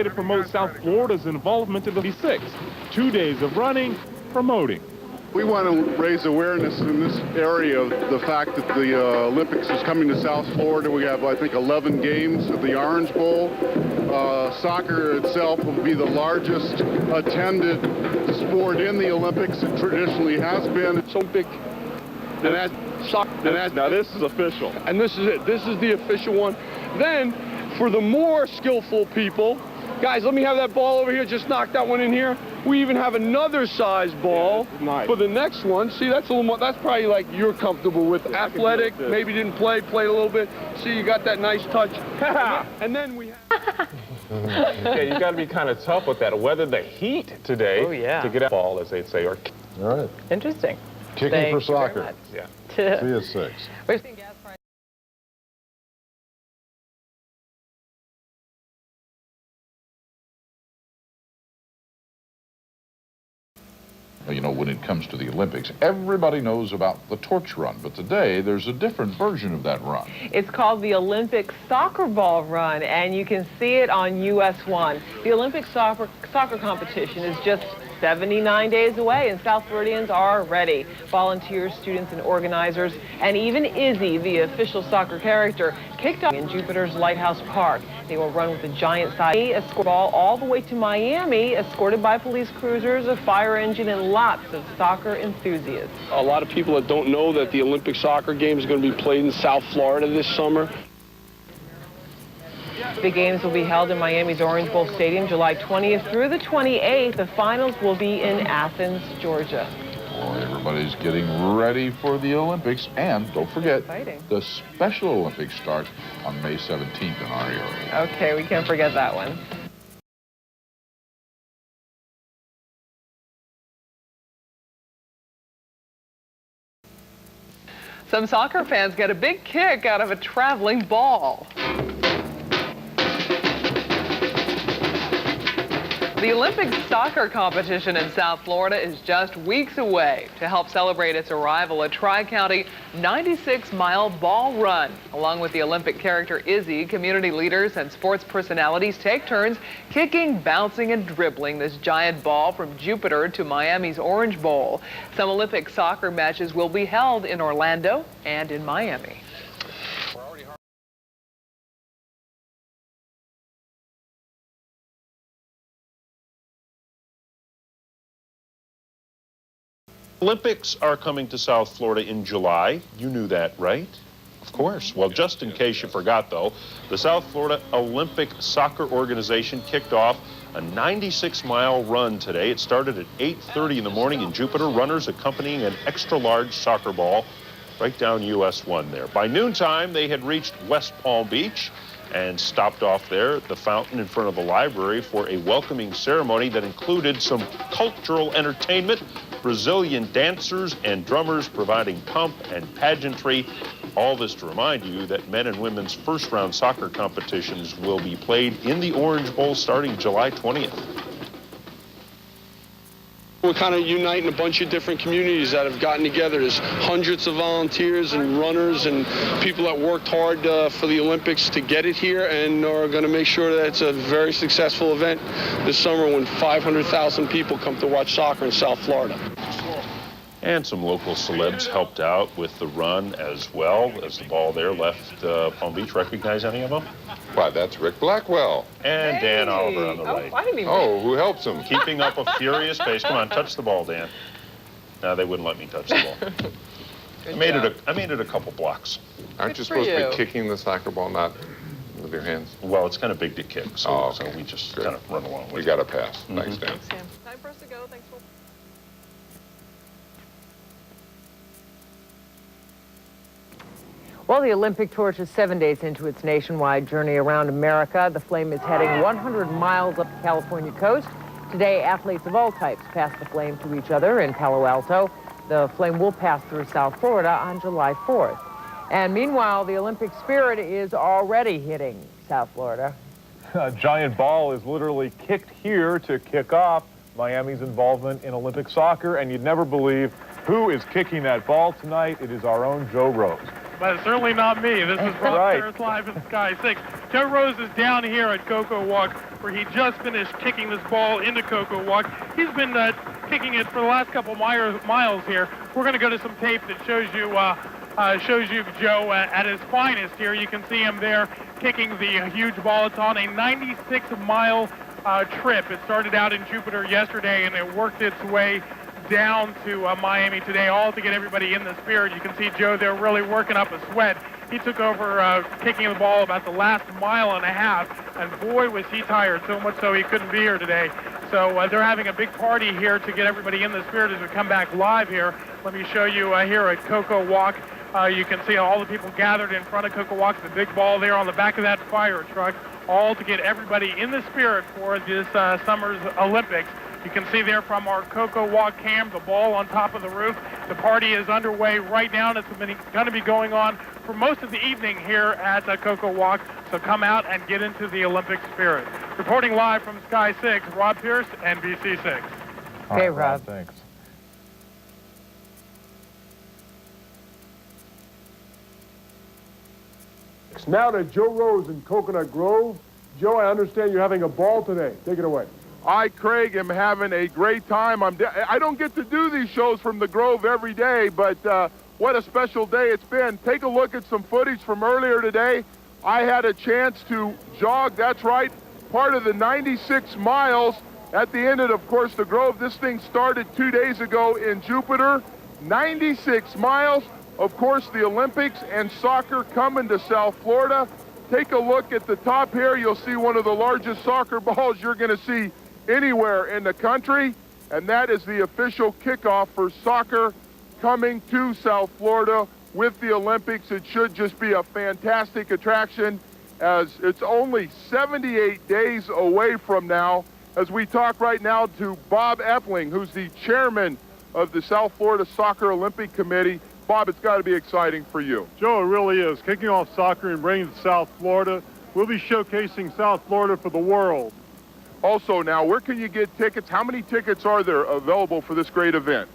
To promote South Florida's involvement in the 6. 2 days of running, promoting. We want to raise awareness in this area of the fact that the Olympics is coming to South Florida. We have, I think, 11 games at the Orange Bowl. Soccer itself will be the largest attended sport in the Olympics. It traditionally has been. So big. Now this is official. And this is it. This is the official one. Then, for the more skillful people, guys, let me have that ball over here. Just knock that one in here. We even have another size ball for the next one. See, that's a little more, that's probably like you're comfortable with. Athletic, maybe didn't played a little bit. See, you got that nice touch. And then we have... Yeah, you got to be kind of tough with that. Weather the heat today to get a ball, as they'd say. Or... All right. Interesting. Kicking for soccer. Yeah. See you at 6. You know, when it comes to the Olympics, everybody knows about the torch run, but today there's a different version of that run. It's called the Olympic Soccer Ball Run, and you can see it on US 1. The Olympic soccer competition is just 79 days away, and South Floridians are ready. Volunteers, students, and organizers, and even Izzy, the official soccer character, kicked off in Jupiter's Lighthouse Park. They will run with a giant size escort ball all the way to Miami, escorted by police cruisers, a fire engine, and lots of soccer enthusiasts. A lot of people that don't know that the Olympic soccer games are going to be played in South Florida this summer. The games will be held in Miami's Orange Bowl Stadium July 20th through the 28th. The finals will be in Athens, Georgia. Boy, everybody's getting ready for the Olympics. And don't forget, the Special Olympics start on May 17th in our area. Okay, we can't forget that one. Some soccer fans get a big kick out of a traveling ball. The Olympic soccer competition in South Florida is just weeks away. To help celebrate its arrival, a tri-county 96-mile ball run. Along with the Olympic character Izzy, community leaders and sports personalities take turns kicking, bouncing, and dribbling this giant ball from Jupiter to Miami's Orange Bowl. Some Olympic soccer matches will be held in Orlando and in Miami. Olympics are coming to South Florida in July. You knew that, right? Of course. Well, just in case you forgot, though, the South Florida Olympic Soccer Organization kicked off a 96-mile run today. It started at 8:30 in the morning in Jupiter, runners accompanying an extra-large soccer ball right down US 1 there. By noontime, they had reached West Palm Beach and stopped off there at the fountain in front of the library for a welcoming ceremony that included some cultural entertainment, Brazilian dancers and drummers providing pomp and pageantry. All this to remind you that men and women's first-round soccer competitions will be played in the Orange Bowl starting July 20th. We're kind of uniting a bunch of different communities that have gotten together. There's hundreds of volunteers and runners and people that worked hard for the Olympics to get it here and are going to make sure that it's a very successful event this summer when 500,000 people come to watch soccer in South Florida. And some local celebs helped out with the run as well as the ball there left Palm Beach. Recognize any of them? Why, that's Rick Blackwell. And Dan Oliver on the right. I didn't even who helps him? Keeping up a furious pace. Come on, touch the ball, Dan. No, they wouldn't let me touch the ball. I made it a couple blocks. Aren't you supposed to be kicking the soccer ball, not with your hands? Well, it's kind of big to kick, so, so we just kind of run along with it. You got a pass. Thanks, Dan. Time for us to go. Thanks for... Well, the Olympic torch is 7 days into its nationwide journey around America. The flame is heading 100 miles up the California coast. Today, athletes of all types pass the flame to each other in Palo Alto. The flame will pass through South Florida on July 4th. And meanwhile, the Olympic spirit is already hitting South Florida. A giant ball is literally kicked here to kick off Miami's involvement in Olympic soccer, and you'd never believe who is kicking that ball tonight. It is our own Joe Rose. but it's certainly not me. This is Rob Right. Ferris live in Sky 6. Joe Rose is down here at Cocoa Walk, where he just finished kicking this ball into Cocoa Walk. He's been kicking it for the last couple miles here. We're going to go to some tape that shows you Joe at his finest here. You can see him there kicking the huge ball. It's on a 96-mile trip. It started out in Jupiter yesterday, and it worked its way down to Miami today, all to get everybody in the spirit. You can see Joe there really working up a sweat. He took over kicking the ball about the last mile and a half, and boy was he tired, so much so he couldn't be here today. So they're having a big party here to get everybody in the spirit as we come back live here. Let me show you here at Cocoa Walk. You can see all the people gathered in front of Cocoa Walk, the big ball there on the back of that fire truck, all to get everybody in the spirit for this summer's Olympics. You can see there from our Cocoa Walk cam, the ball on top of the roof. The party is underway right now, and it's going to be going on for most of the evening here at Cocoa Walk. So come out and get into the Olympic spirit. Reporting live from Sky 6, Rob Pierce, NBC 6. Okay, Rob. Thanks. Now to Joe Rose in Coconut Grove. Joe, I understand you're having a ball today. Take it away. I, Craig, am having a great time. I don't get to do these shows from the Grove every day, but what a special day it's been. Take a look at some footage from earlier today. I had a chance to jog, that's right, part of the 96 miles at the end of course, the Grove. This thing started 2 days ago in Jupiter. 96 miles. Of course, the Olympics and soccer coming to South Florida. Take a look at the top here. You'll see one of the largest soccer balls you're going to see anywhere in the country, and that is the official kickoff for soccer coming to South Florida with the Olympics. It should just be a fantastic attraction, as it's only 78 days away from now. As we talk right now to Bob Epling, who's the chairman of the South Florida Soccer Olympic Committee. Bob, it's got to be exciting for you. Joe, it really is. Kicking off soccer and bringing it to South Florida. We'll be showcasing South Florida for the world. Also now, where can you get tickets? How many tickets are there available for this great event?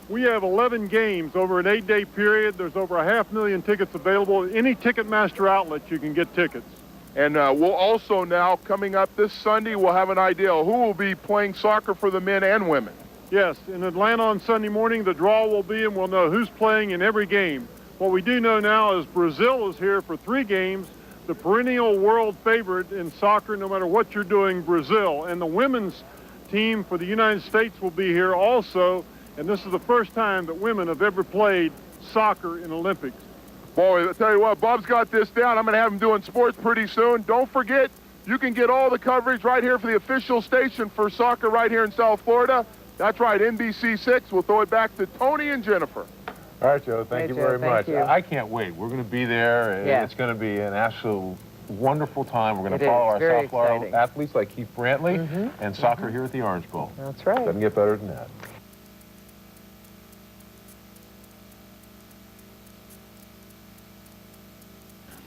We have 11 games over an 8-day period. There's over 500,000 tickets available. Any Ticketmaster outlet, you can get tickets. And we'll also now, coming up this Sunday, we'll have an idea who will be playing soccer for the men and women. Yes, in Atlanta on Sunday morning, the draw will be, and we'll know who's playing in every game. What we do know now is Brazil is here for 3 games, the perennial world favorite in soccer, no matter what you're doing, Brazil. And the women's team for the United States will be here also, and this is the first time that women have ever played soccer in Olympics. Boy, I'll tell you what, Bob's got this down. I'm going to have him doing sports pretty soon. Don't forget, you can get all the coverage right here for the official station for soccer right here in South Florida. That's right, NBC 6. We'll throw it back to Tony and Jennifer. All right, Joe, thank you very much. You. I can't wait. We're going to be there. Yeah. It's going to be an absolute wonderful time. We're going to follow our South Florida athletes like Keith Brantley and soccer here at the Orange Bowl. That's right. Doesn't get better than that.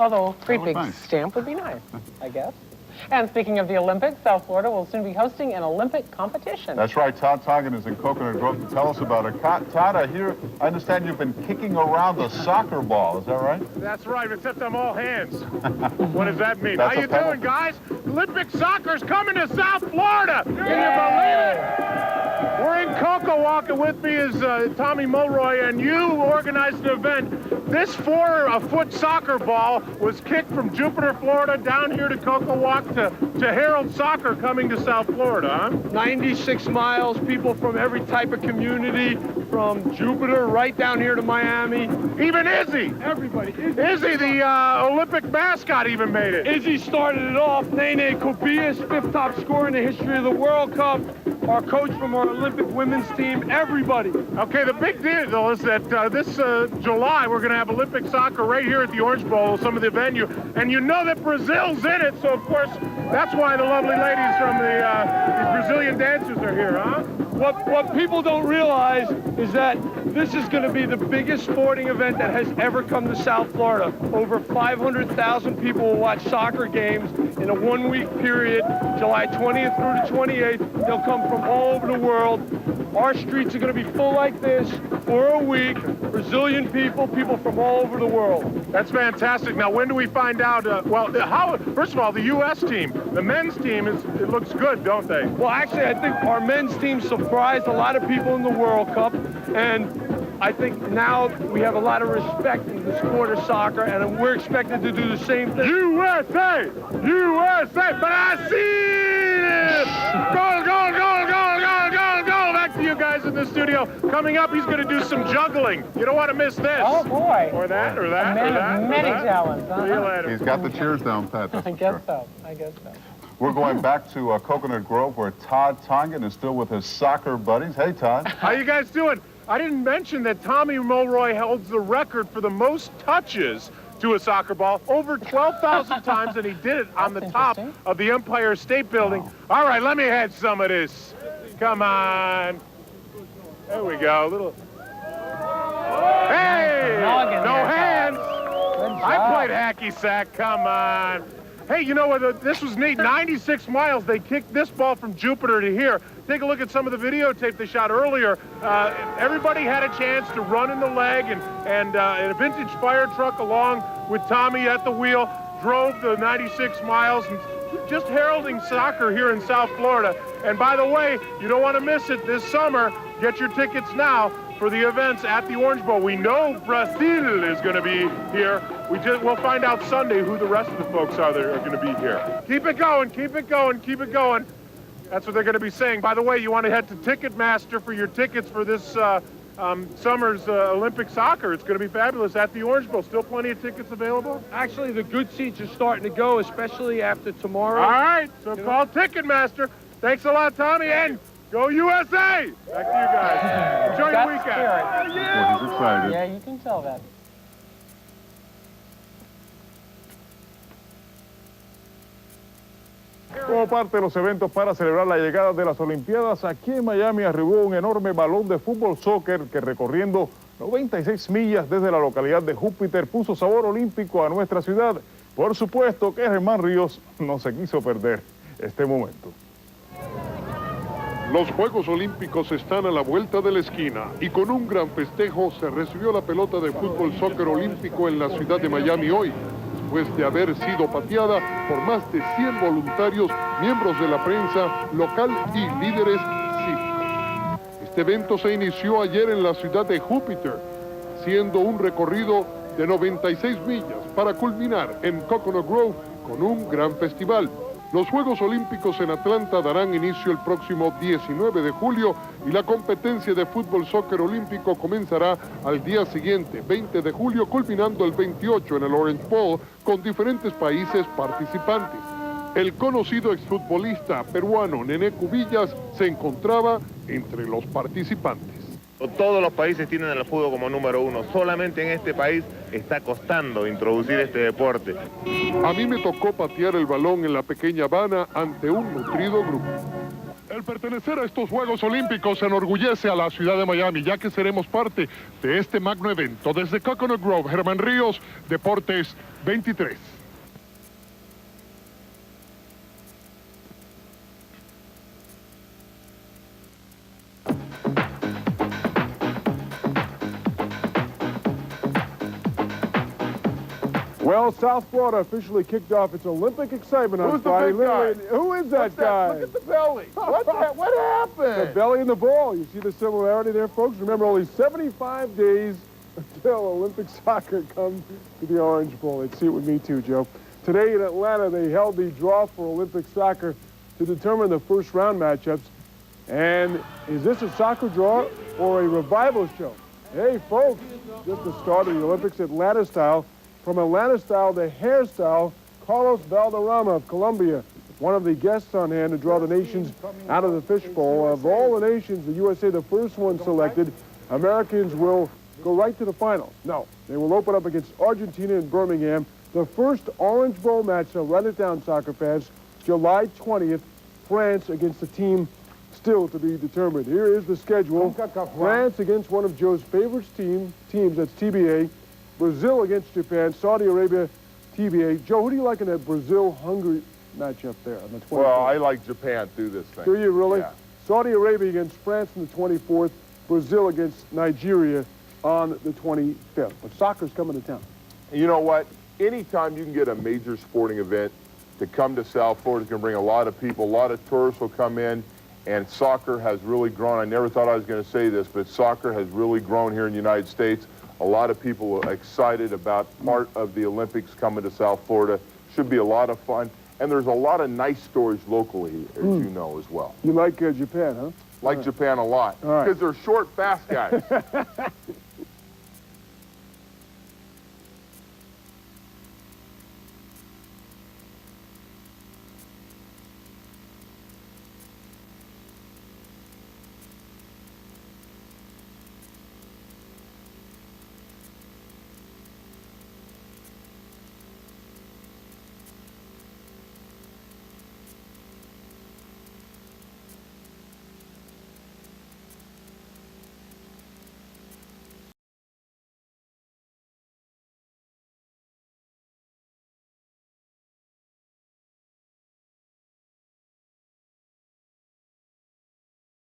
Although a pretty big stamp would be nice, I guess. And speaking of the Olympics, South Florida will soon be hosting an Olympic competition. That's right. Todd Toggin is in Coconut Grove to tell us about it. Todd, I understand you've been kicking around the soccer ball. Is that right? That's right, except I'm all hands. What does that mean? That's How you doing, guys? Olympic soccer's coming to South Florida. Can you believe it? We're in Cocoa Walk, and with me is Tommy Mulroy, and you organized an event. This 4-foot soccer ball was kicked from Jupiter, Florida, down here to Cocoa Walk to herald soccer coming to South Florida, huh? 96 miles, people from every type of community, from Jupiter right down here to Miami. Even Izzy. Everybody. Izzy, the Olympic mascot, even made it. Izzy started it off. Nene Kobias, 5th top scorer in the history of the World Cup. Our coach from our Olympic women's team, everybody. Okay, the big deal is that this July we're going to have Olympic soccer right here at the Orange Bowl, some of the venue, and you know that Brazil's in it, so of course that's why the lovely ladies from the Brazilian dancers are here, huh? What people don't realize is that this is going to be the biggest sporting event that has ever come to South Florida. Over 500,000 people will watch soccer games in a one-week period, July 20th through the 28th. They'll come from all over the world. Our streets are going to be full like this for a week. Brazilian people, people from all over the world. That's fantastic. Now, when do we find out? First of all, the U.S. team, the men's team, it looks good, don't they? Well, actually, I think our men's team surprised a lot of people in the World Cup, and I think now we have a lot of respect in the sport of soccer, and we're expected to do the same thing. USA! USA! Brazil! Goal, goal, goal, goal, goal, goal, goal! Back to you guys in the studio. Coming up, he's going to do some juggling. You don't want to miss this. Oh, boy. Or that, or that, A man or that. of many talents. See you later. He's got the cheers down, Pat. I guess so. We're going back to Coconut Grove, where Todd Tongan is still with his soccer buddies. Hey, Todd. How you guys doing? I didn't mention that Tommy Mulroy holds the record for the most touches to a soccer ball, over 12,000 times, and he did it on the top of the Empire State Building. All right, let me have some of this. Come on. There we go. Little. Hey! No hands. I played hacky sack. Come on. Hey, you know what? This was neat. 96 miles. They kicked this ball from Jupiter to here. Take a look at some of the videotape they shot earlier. Everybody had a chance to run in the leg, and a vintage fire truck along with Tommy at the wheel drove the 96 miles, and just heralding soccer here in South Florida. And by the way, you don't want to miss it this summer. Get your tickets now for the events at the Orange Bowl. We know Brazil is going to be here. We'll find out Sunday who the rest of the folks are that are going to be here. Keep it going, keep it going, keep it going. That's what they're going to be saying. By the way, you want to head to Ticketmaster for your tickets for this summer's Olympic soccer. It's going to be fabulous at the Orange Bowl. Still plenty of tickets available? Actually, the good seats are starting to go, especially after tomorrow. All right, so call Ticketmaster. Thanks a lot, Tommy, and go USA! Back to you guys. Enjoy your weekend. Spirit. Well, he's excited. Yeah, you can tell that. Como parte de los eventos para celebrar la llegada de las Olimpiadas, aquí en Miami arribó un enorme balón de fútbol soccer que recorriendo 96 millas desde la localidad de Júpiter puso sabor olímpico a nuestra ciudad. Por supuesto que Germán Ríos no se quiso perder este momento. Los Juegos Olímpicos están a la vuelta de la esquina y con un gran festejo se recibió la pelota de fútbol soccer olímpico en la ciudad de Miami hoy, después de haber sido pateada por más de 100 voluntarios, miembros de la prensa local y líderes cívicos. Este evento se inició ayer en la ciudad de Júpiter, siendo un recorrido de 96 millas para culminar en Coconut Grove con un gran festival. Los Juegos Olímpicos en Atlanta darán inicio el próximo 19 de julio y la competencia de fútbol soccer olímpico comenzará al día siguiente, 20 de julio, culminando el 28 en el Orange Bowl con diferentes países participantes. El conocido exfutbolista peruano Nené Cubillas se encontraba entre los participantes. Todos los países tienen el fútbol como número uno. Solamente en este país está costando introducir este deporte. A mí me tocó patear el balón en la pequeña Habana ante un nutrido grupo. El pertenecer a estos Juegos Olímpicos enorgullece a la ciudad de Miami, ya que seremos parte de este magno evento. Desde Coconut Grove, Germán Ríos, Deportes 23. Well, South Florida officially kicked off its Olympic excitement on Friday. Who is that guy? Look at the belly. What happened? The belly and the ball. You see the similarity there, folks? Remember, only 75 days until Olympic soccer comes to the Orange Bowl. They'd see it with me too, Joe. Today in Atlanta, they held the draw for Olympic soccer to determine the first round matchups. And is this a soccer draw or a revival show? Hey, folks, just the start of the Olympics Atlanta style. From Atlanta style, the hairstyle, Carlos Valderrama of Colombia, one of the guests on hand to draw the nations out of the fishbowl. Of all the nations, the USA, the first one selected, Americans will go right to the final. No, they will open up against Argentina in Birmingham. The first Orange Bowl match, so write it down, soccer fans, July 20th, France against the team still to be determined. Here is the schedule. France against one of Joe's favorite teams, that's TBA. Brazil against Japan, Saudi Arabia, TBA. Joe, who do you like in that Brazil-Hungary matchup there on the 24th. Well, I like Japan through this thing. Do you really? Yeah. Saudi Arabia against France on the 24th, Brazil against Nigeria on the 25th. But soccer's coming to town. You know what? Anytime you can get a major sporting event to come to South Florida, it's going to bring a lot of people. A lot of tourists will come in, and soccer has really grown. I never thought I was going to say this, but soccer has really grown here in the United States. A lot of people are excited about part of the Olympics coming to South Florida. Should be a lot of fun. And there's a lot of nice stories locally, as you know, as well. You like Japan, huh? Like Japan a lot. All right. Because they're short, fast guys.